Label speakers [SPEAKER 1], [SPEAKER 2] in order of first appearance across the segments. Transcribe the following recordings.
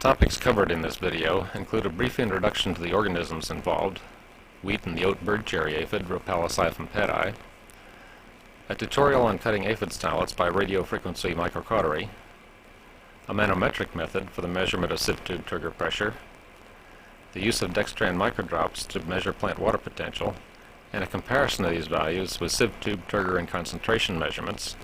[SPEAKER 1] topics covered in this video include a brief introduction to the organisms involved, wheat and the oat birdcherry aphid Rhopalocyphum pedi, a tutorial on cutting aphid stylets by radiofrequency microcautery, a manometric method for the measurement of sieve tube turgor pressure, the use of dextran microdrops to measure plant water potential, and a comparison of these values with sieve tube turgor and concentration measurements,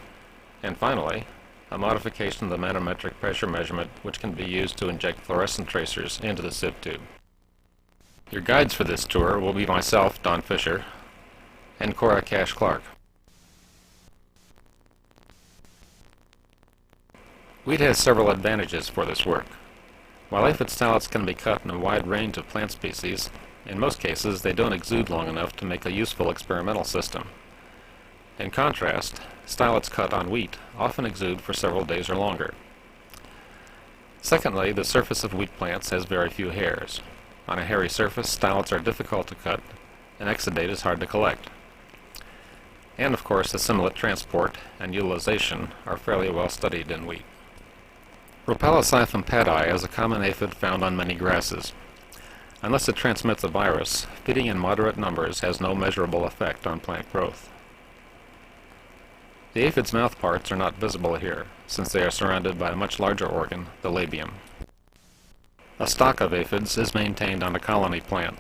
[SPEAKER 1] and finally, a modification of the manometric pressure measurement which can be used to inject fluorescent tracers into the sieve tube. Your guides for this tour will be myself, Don Fisher, and Cora Cash Clark. Wheat has several advantages for this work. While aphid stylets can be cut in a wide range of plant species, in most cases they don't exude long enough to make a useful experimental system. In contrast, stylets cut on wheat often exude for several days or longer. Secondly, the surface of wheat plants has very few hairs. On a hairy surface, stylets are difficult to cut, and exudate is hard to collect. And of course, assimilate transport and utilization are fairly well studied in wheat. Rhopalocyphum pedi is a common aphid found on many grasses. Unless it transmits a virus, feeding in moderate numbers has no measurable effect on plant growth. The aphid's mouthparts are not visible here, since they are surrounded by a much larger organ, the labium. A stock of aphids is maintained on a colony plant.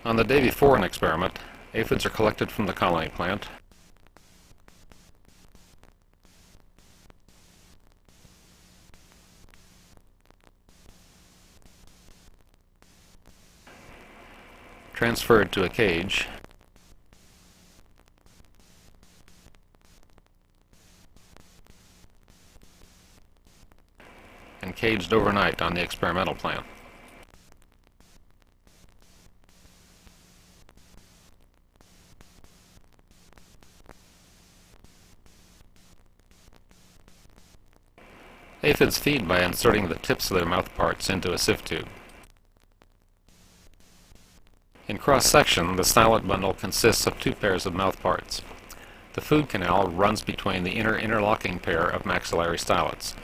[SPEAKER 1] On the day before an experiment, aphids are collected from the colony plant, transferred to a cage, and caged overnight on the experimental plant. Aphids feed by inserting the tips of their mouthparts into a sieve tube. In cross-section, the stylet bundle consists of two pairs of mouthparts. The food canal runs between the inner interlocking pair of maxillary stylets.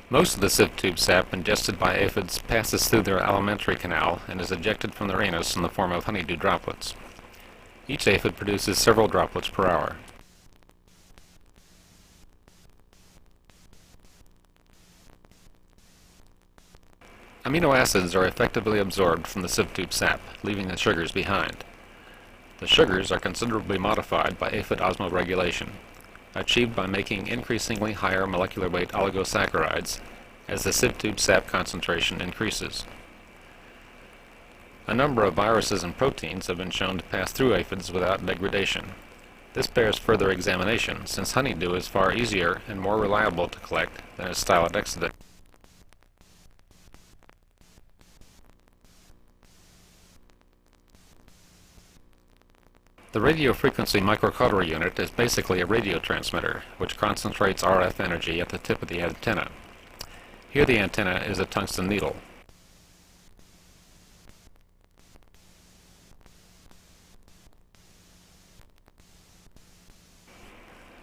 [SPEAKER 1] Most of the sieve tube sap ingested by aphids passes through their alimentary canal and is ejected from their anus in the form of honeydew droplets. Each aphid produces several droplets per hour. Amino acids are effectively absorbed from the sieve tube sap, leaving the sugars behind. The sugars are considerably modified by aphid osmoregulation, achieved by making increasingly higher molecular weight oligosaccharides as the sieve tube sap concentration increases. A number of viruses and proteins have been shown to pass through aphids without degradation. This bears further examination, since honeydew is far easier and more reliable to collect than is stylet exudate. The radiofrequency microcautery unit is basically a radio transmitter, which concentrates RF energy at the tip of the antenna. Here the antenna is a tungsten needle.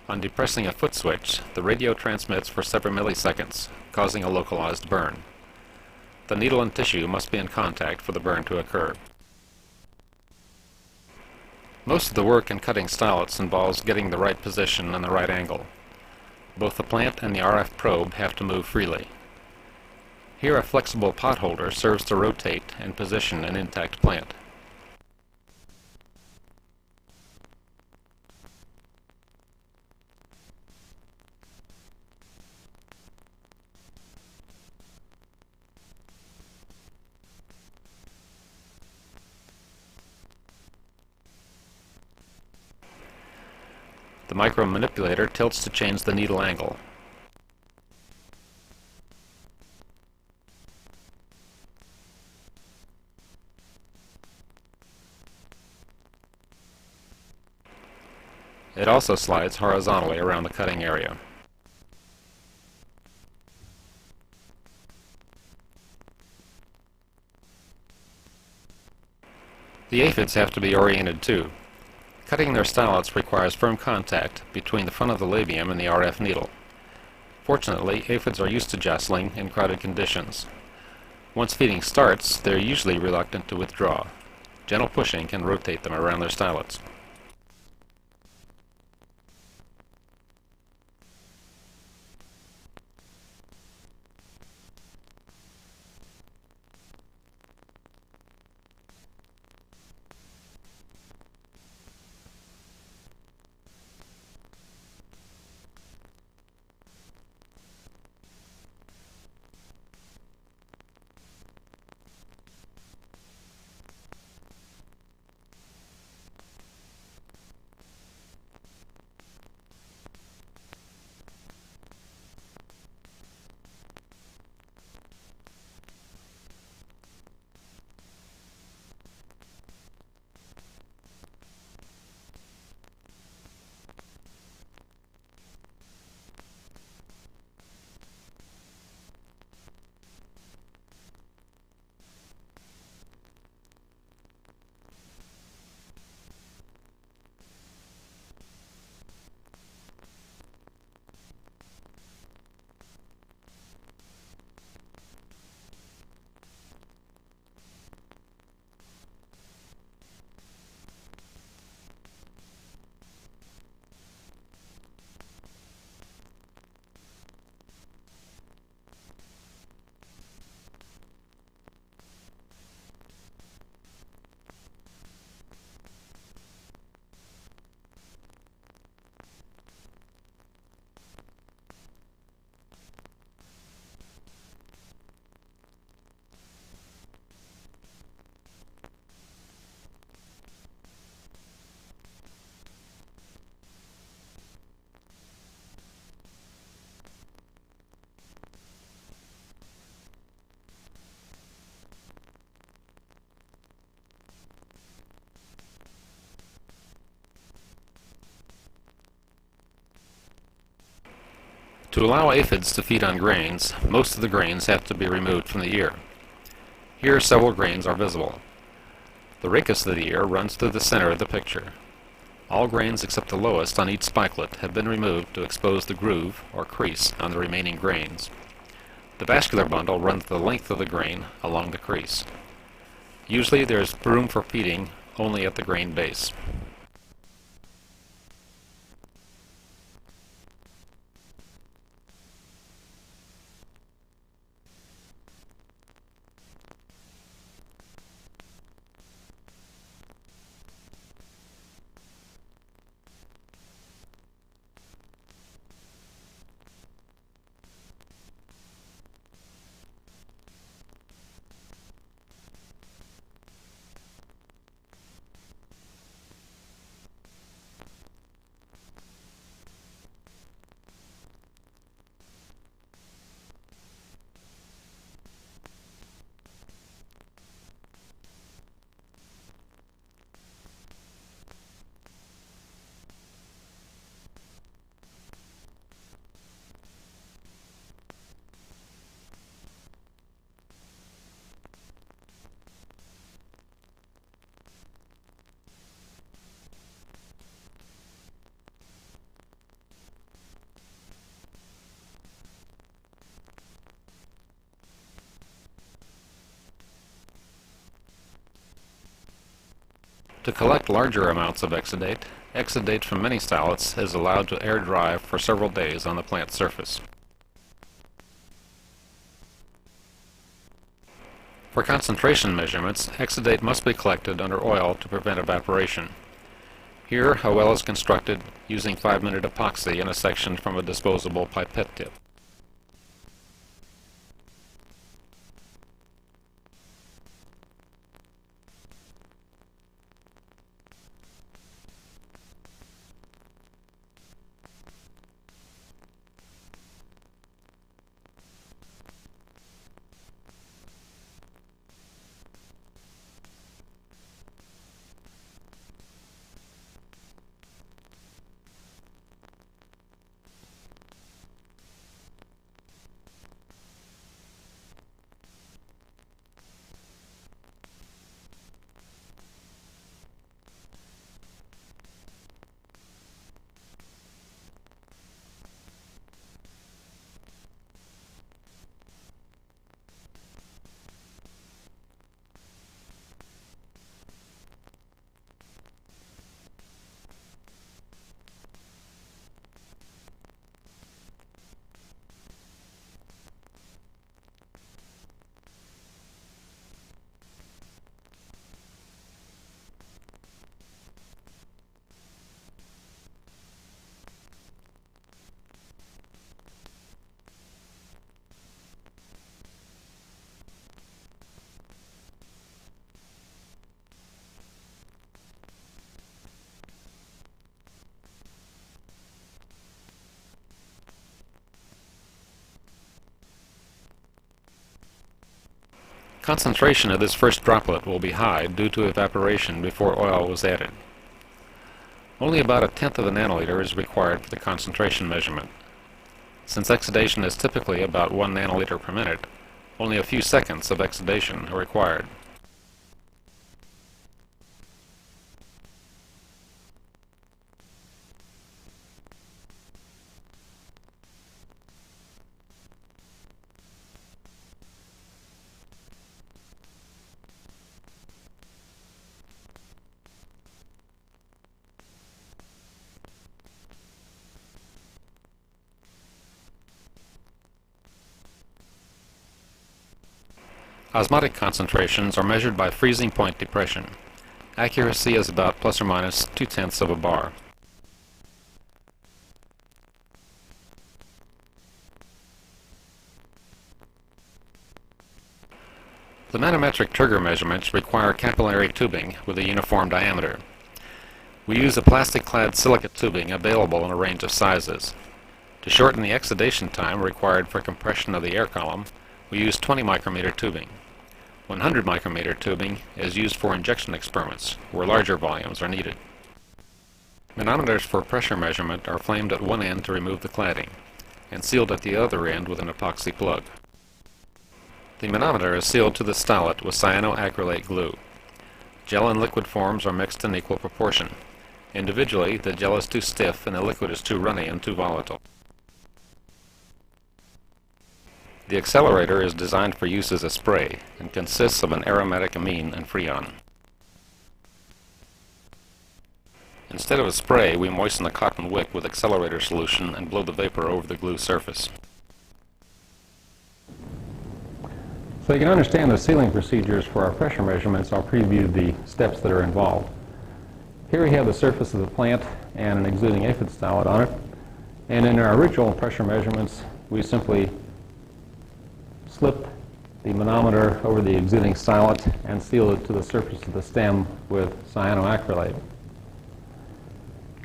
[SPEAKER 1] On depressing a foot switch, the radio transmits for several milliseconds, causing a localized burn. The needle and tissue must be in contact for the burn to occur. Most of the work in cutting stylets involves getting the right position and the right angle. Both the plant and the RF probe have to move freely. Here a flexible pot holder serves to rotate and position an intact plant. The micromanipulator tilts to change the needle angle. It also slides horizontally around the cutting area. The aphids have to be oriented too. Cutting their stylets requires firm contact between the front of the labium and the RF needle. Fortunately, aphids are used to jostling in crowded conditions. Once feeding starts, they are usually reluctant to withdraw. Gentle pushing can rotate them around their stylets. To allow aphids to feed on grains, most of the grains have to be removed from the ear. Here several grains are visible. The rachis of the ear runs through the center of the picture. All grains except the lowest on each spikelet have been removed to expose the groove or crease on the remaining grains. The vascular bundle runs the length of the grain along the crease. Usually there is room for feeding only at the grain base. To collect larger amounts of exudate from many stylets is allowed to air dry for several days on the plant surface. For concentration measurements, exudate must be collected under oil to prevent evaporation. Here, a well is constructed using 5-minute epoxy in a section from a disposable pipette tip. Concentration of this first droplet will be high due to evaporation before oil was added. Only about 1/10 of a nanoliter is required for the concentration measurement. Since exudation is typically about 1 nanoliter per minute, only a few seconds of exudation are required. Osmotic concentrations are measured by freezing point depression. Accuracy is about plus or minus 0.2 of a bar. The manometric trigger measurements require capillary tubing with a uniform diameter. We use a plastic-clad silicate tubing available in a range of sizes. To shorten the exudation time required for compression of the air column, we use 20 micrometer tubing. 100 micrometer tubing is used for injection experiments, where larger volumes are needed. Manometers for pressure measurement are flamed at one end to remove the cladding, and sealed at the other end with an epoxy plug. The manometer is sealed to the stylet with cyanoacrylate glue. Gel and liquid forms are mixed in equal proportion. Individually, the gel is too stiff and the liquid is too runny and too volatile. The accelerator is designed for use as a spray and consists of an aromatic amine and freon. Instead of a spray, we moisten a cotton wick with accelerator solution and blow the vapor over the glue surface.
[SPEAKER 2] So you can understand the sealing procedures for our pressure measurements. I'll preview the steps that are involved. Here we have the surface of the plant and an exuding aphid stylet on it. And in our original pressure measurements, we simply slipped the manometer over the exuding stylet and sealed it to the surface of the stem with cyanoacrylate.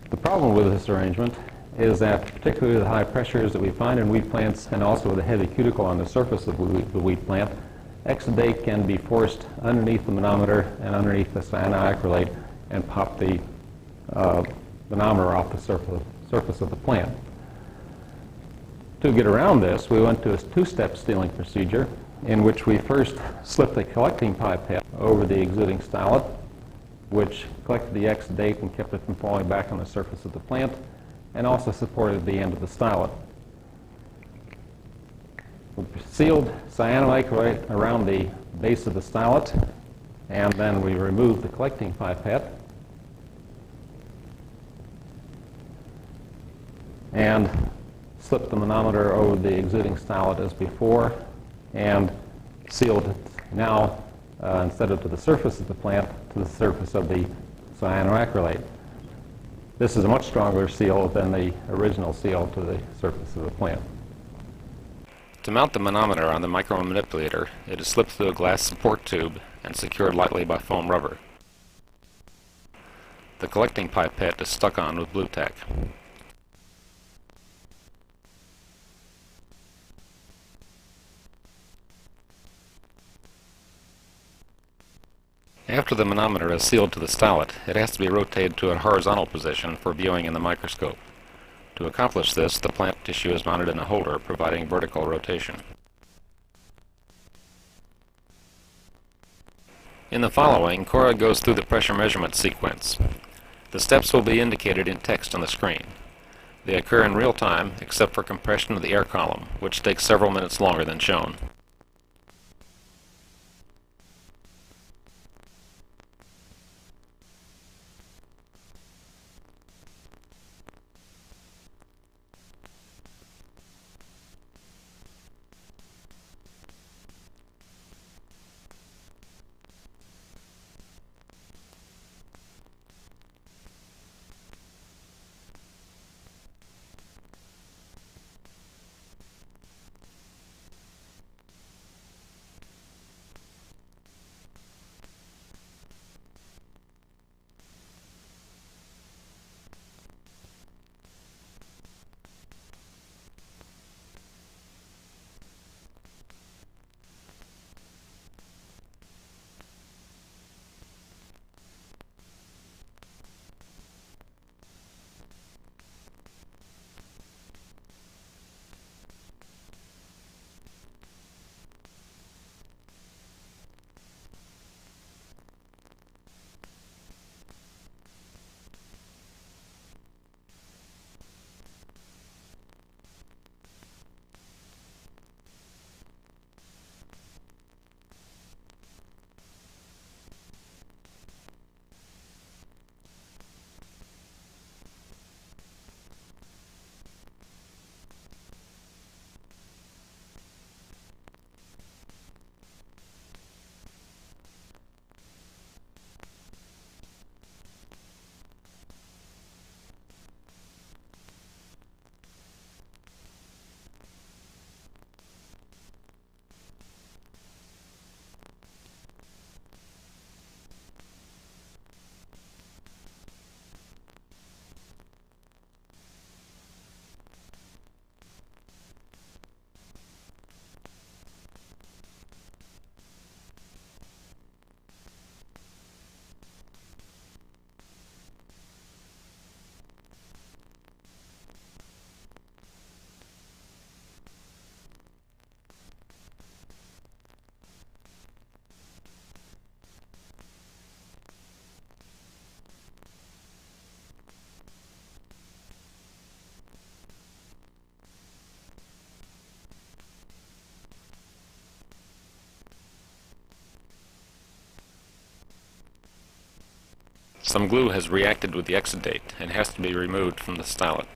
[SPEAKER 2] The problem with this arrangement is that, particularly the high pressures that we find in wheat plants and also with the heavy cuticle on the surface of the wheat plant, exudate can be forced underneath the manometer and underneath the cyanoacrylate and pop the manometer off the surface of the plant. To get around this, we went to a two-step sealing procedure in which we first slipped a collecting pipette over the exuding stylet, which collected the exudate and kept it from falling back on the surface of the plant, and also supported the end of the stylet. We sealed cyanoacrylate around the base of the stylet, and then we removed the collecting pipette and slipped the manometer over the exuding stylet as before and sealed it now, instead of to the surface of the plant, to the surface of the cyanoacrylate. This is a much stronger seal than the original seal to the surface of the plant.
[SPEAKER 1] To mount the manometer on the micromanipulator, it is slipped through a glass support tube and secured lightly by foam rubber. The collecting pipette is stuck on with blue tack. After the manometer is sealed to the stylet, it has to be rotated to a horizontal position for viewing in the microscope. To accomplish this, the plant tissue is mounted in a holder, providing vertical rotation. In the following, Cora goes through the pressure measurement sequence. The steps will be indicated in text on the screen. They occur in real time, except for compression of the air column, which takes several minutes longer than shown. Some glue has reacted with the exudate and has to be removed from the stylet.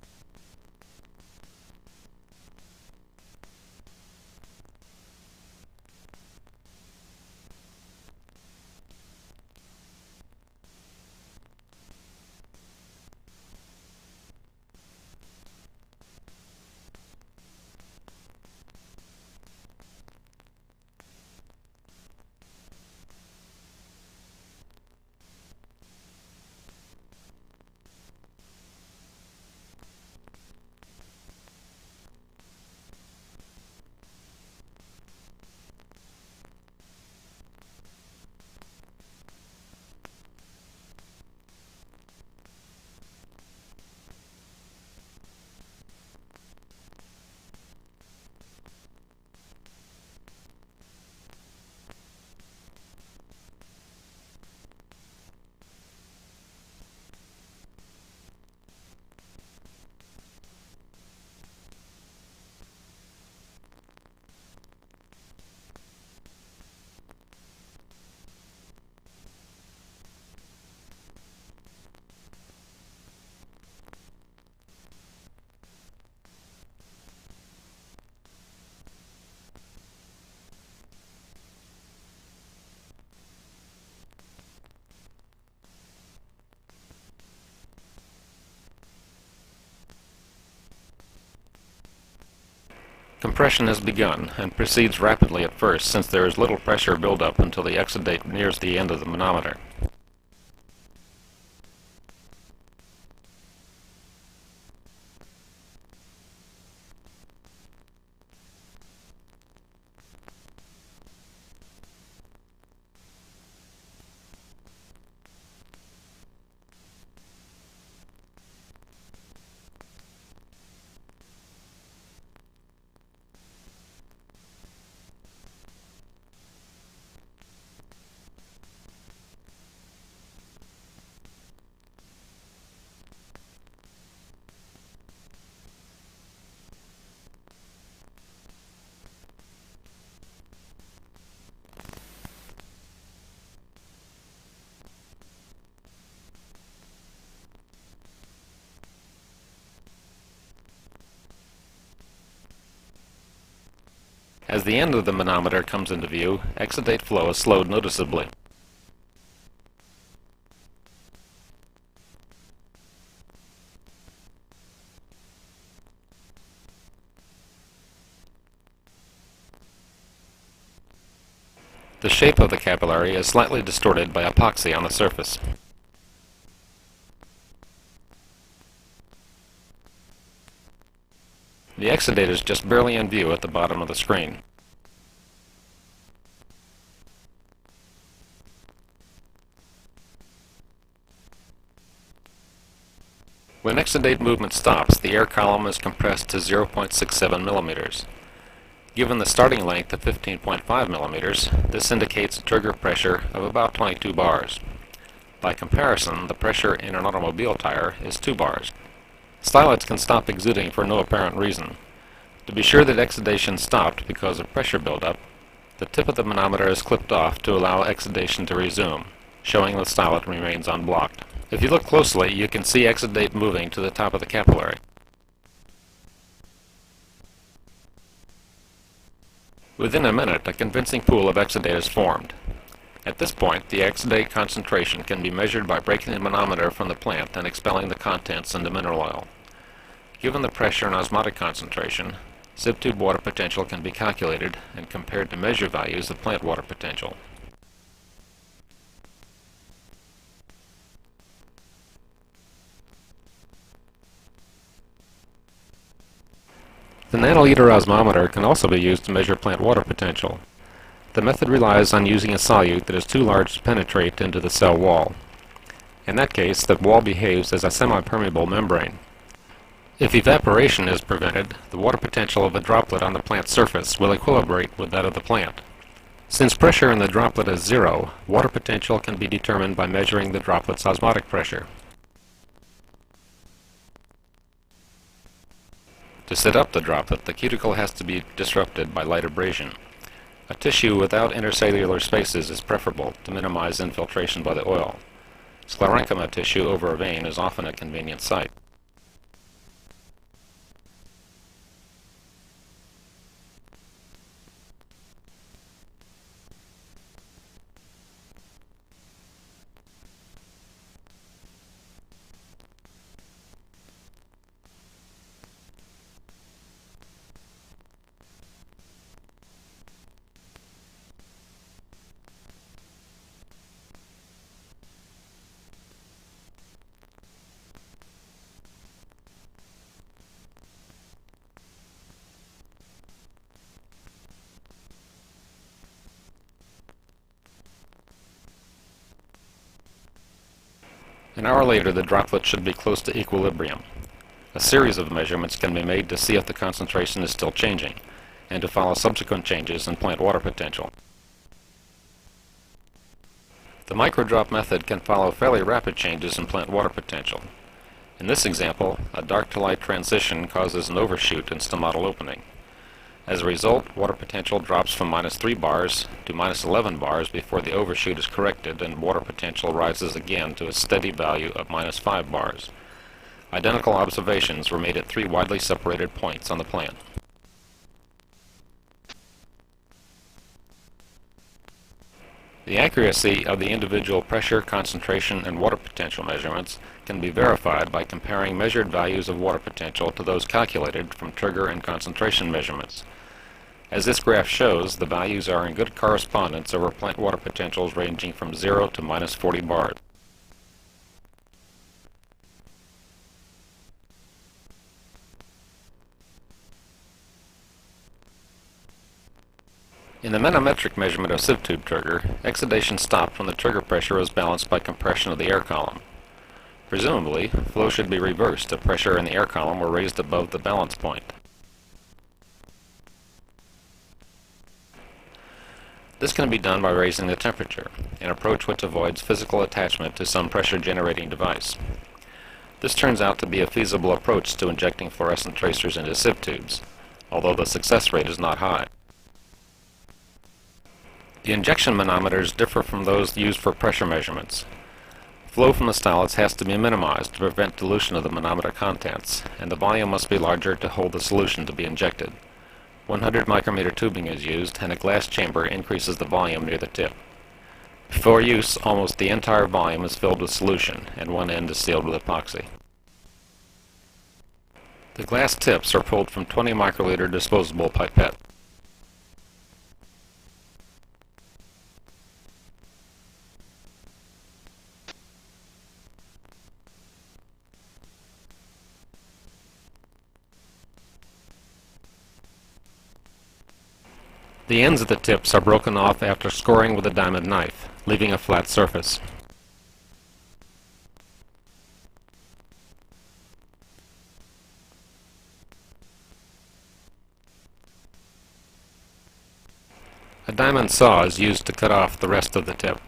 [SPEAKER 1] Compression has begun and proceeds rapidly at first since there is little pressure buildup until the exudate nears the end of the manometer. As the end of the manometer comes into view, exudate flow is slowed noticeably. The shape of the capillary is slightly distorted by epoxy on the surface. The exudate is just barely in view at the bottom of the screen. When exudate movement stops, the air column is compressed to 0.67 millimeters. Given the starting length of 15.5 millimeters, this indicates a trigger pressure of about 22 bars. By comparison, the pressure in an automobile tire is 2 bars. Stylets can stop exuding for no apparent reason. To be sure that exudation stopped because of pressure buildup, the tip of the manometer is clipped off to allow exudation to resume, showing the stylet remains unblocked. If you look closely, you can see exudate moving to the top of the capillary. Within a minute, a convincing pool of exudate is formed. At this point, the exudate concentration can be measured by breaking the manometer from the plant and expelling the contents into mineral oil. Given the pressure and osmotic concentration, sieve tube water potential can be calculated and compared to measure values of plant water potential. The nanoliter osmometer can also be used to measure plant water potential. The method relies on using a solute that is too large to penetrate into the cell wall. In that case, the wall behaves as a semi-permeable membrane. If evaporation is prevented, the water potential of a droplet on the plant surface will equilibrate with that of the plant. Since pressure in the droplet is 0, water potential can be determined by measuring the droplet's osmotic pressure. To set up the droplet, the cuticle has to be disrupted by light abrasion. A tissue without intercellular spaces is preferable to minimize infiltration by the oil. Sclerenchyma tissue over a vein is often a convenient site. An hour later, the droplet should be close to equilibrium. A series of measurements can be made to see if the concentration is still changing, and to follow subsequent changes in plant water potential. The microdrop method can follow fairly rapid changes in plant water potential. In this example, a dark to light transition causes an overshoot in stomatal opening. As a result, water potential drops from -3 bars to -11 bars before the overshoot is corrected, and water potential rises again to a steady value of -5 bars. Identical observations were made at 3 widely separated points on the plant. The accuracy of the individual pressure, concentration, and water potential measurements can be verified by comparing measured values of water potential to those calculated from trigger and concentration measurements. As this graph shows, the values are in good correspondence over plant water potentials ranging from 0 to -40 bars. In the manometric measurement of sieve tube trigger, exudation stopped when the trigger pressure was balanced by compression of the air column. Presumably, flow should be reversed if pressure in the air column were raised above the balance point. This can be done by raising the temperature, an approach which avoids physical attachment to some pressure-generating device. This turns out to be a feasible approach to injecting fluorescent tracers into sieve tubes, although the success rate is not high. The injection manometers differ from those used for pressure measurements. Flow from the stylets has to be minimized to prevent dilution of the manometer contents, and the volume must be larger to hold the solution to be injected. 100 micrometer tubing is used, and a glass chamber increases the volume near the tip. Before use, almost the entire volume is filled with solution, and one end is sealed with epoxy. The glass tips are pulled from 20 microliter disposable pipette. The ends of the tips are broken off after scoring with a diamond knife, leaving a flat surface. A diamond saw is used to cut off the rest of the tip.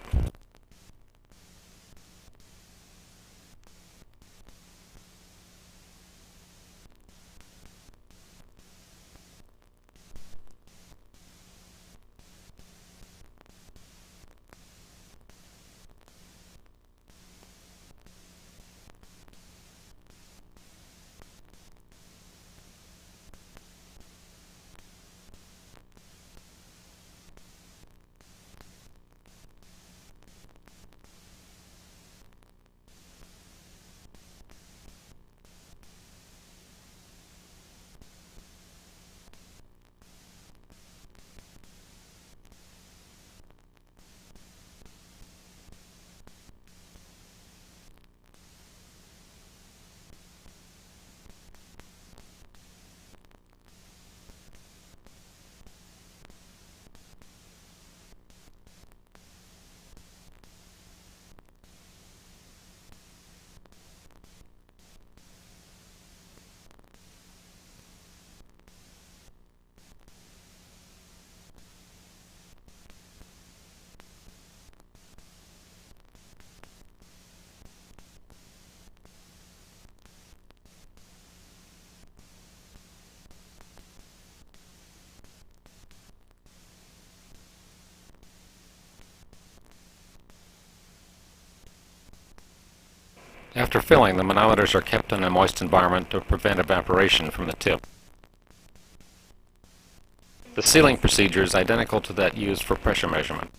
[SPEAKER 1] After filling, the manometers are kept in a moist environment to prevent evaporation from the tip. The sealing procedure is identical to that used for pressure measurement.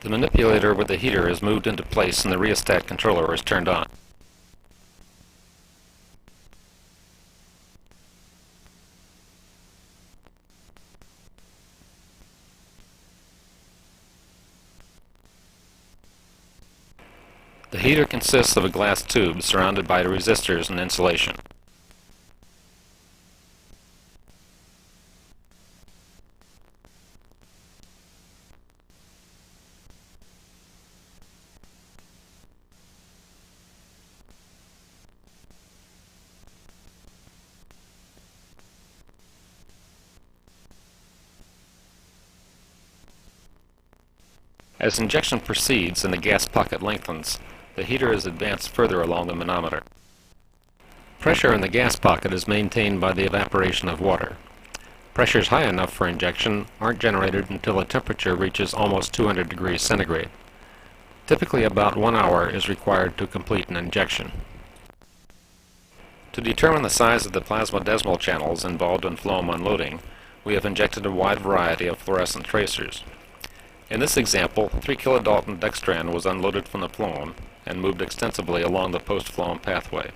[SPEAKER 1] The manipulator with the heater is moved into place and the rheostat controller is turned on. The heater consists of a glass tube surrounded by resistors and insulation. As injection proceeds and the gas pocket lengthens, the heater is advanced further along the manometer. Pressure in the gas pocket is maintained by the evaporation of water. Pressures high enough for injection aren't generated until a temperature reaches almost 200 degrees centigrade. Typically about 1 hour is required to complete an injection. To determine the size of the plasmodesmal channels involved in Phloem unloading, we have injected a wide variety of fluorescent tracers. In this example, 3 kilodalton dextran was unloaded from the Phloem and moved extensively along the post-Phloem pathway.